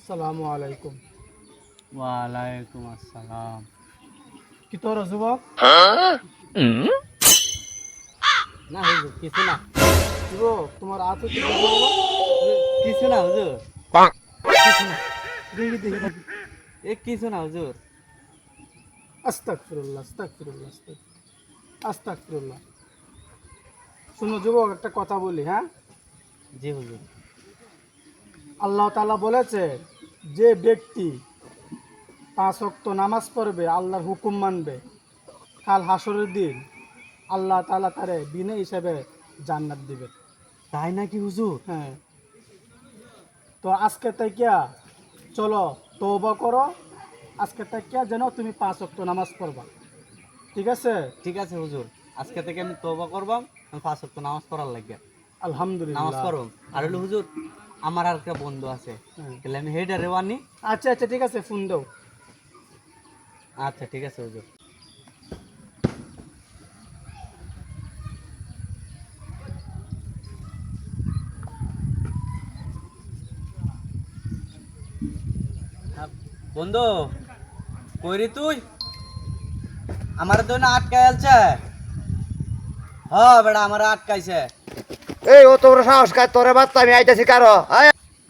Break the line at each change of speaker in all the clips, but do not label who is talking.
আসসালামু আলাইকুম।
ওয়ালাইকুম আসসালাম।
কি তোর যুবক?
না হুজুর কিছু না,
যুবক তোমার আছে কি?
কিছু না হুজুর,
কিছু না। দেখি দেখি দেখি।
এ কিছু না হুজুর।
আস্তাগফিরুল্লাহ আস্তাগফিরুল্লাহ আস্তাগফিরুল্লাহ। শোনো যুবক, একটা কথা বলি, হ্যাঁ?
জি হুজুর।
আল্লাহ তাআলা বলেছে, যে ব্যক্তি 5 ওয়াক্ত নামাজ পড়বে, আল্লাহর হুকুম মানবে, কাল হাসরের দিন আল্লাহ তাআলা তারে বিনা হিসাবে জান্নাত দিবে।
তাই নাকি হুজুর?
হ্যাঁ, তো আজকে থেকে চলো তওবা করো। আজকে থেকে যেন তুমি 5 ওয়াক্ত নামাজ পড়বা, ঠিক আছে?
ঠিক আছে হুজুর, আজকে থেকে আমি তওবা করবাম, আমি 5 ওয়াক্ত নামাজ পড়ার লাগে নামাজ
আলহামদুলিল্লাহ।
পড়ব। আর হলো হুজুর, আমার আর একটা বন্ধু আছে,
হ্যাঁ।
তাহলে আমি হেডারে রেওয়ানি।
আচ্ছা আচ্ছা, ঠিক আছে, ফোন দাও।
আচ্ছা ঠিক আছে হুজুর। বন্ধু কইরি তুই আমার তো না আটকায় আছে। হ্যাঁ বেটা আমার আটকাইছে।
এই ও তোর সাহস কাজ তোরে বাচ্চা আমি আইতাছি কারো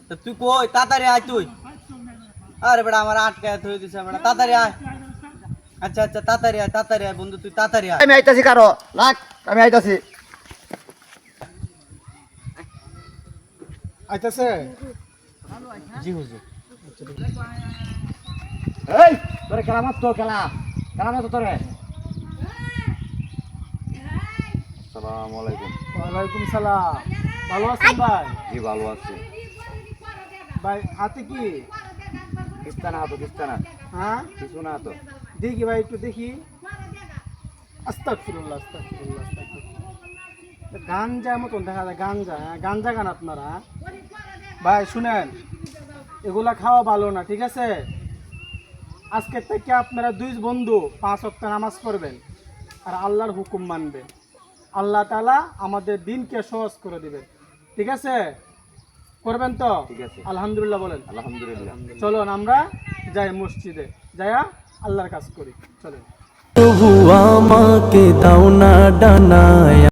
তো তুই কই তাড়াতাড়ি আয় তুই। আরে বেটা আমার আটকায় থই দিছে বেটা, তাড়াতাড়ি আয়। আচ্ছা আচ্ছা তাড়াতাড়ি আয় বন্ধু, তুই তাড়াতাড়ি আয়।
আমি আইতাছি কারো লাগ আমি আইতাছি।
আইতাছে?
জি হুজুর।
এই তোরে খেলা মারছ, খেলা খেলা মারছ তোরে। আসসালামু আলাইকুম।
ওয়ালাইকুম সালাম। ভালো আছেন ভাই?
জি ভালো আছি।
ভাই হাতে কি?
কিস্তানা তো কিস্তানা
হ্যাঁ,
কিছু না তো।
দেখি ভাই, একটু দেখি। আস্তাগফিরুল্লাহ আস্তাগফিরুল্লাহ আস্তাগফিরুল্লাহ। গাঞ্জার মতন দেখা যায়, গাঞ্জা। হ্যাঁ, গাঞ্জা গান আপনারা। ভাই শুনেন, এগুলা খাওয়া ভালো না, ঠিক আছে? আজকে থেকে আপনারা 2 বন্ধু 5 ওয়াক্ত নামাজ পড়বেন আর আল্লাহর হুকুম মানবেন। আল্লাহ তাআলা আমাদের দিনকে সহজ করে দিবেন, ঠিক আছে? করবেন তো?
ঠিক আছে।
আলহামদুলিল্লাহ বলেন।
আলহামদুলিল্লাহ।
চলুন আমরা যাই মসজিদে, যাইয়া আল্লাহর কাজ করি। চলেন।
প্রভু আমাকে দাও না ডানায়।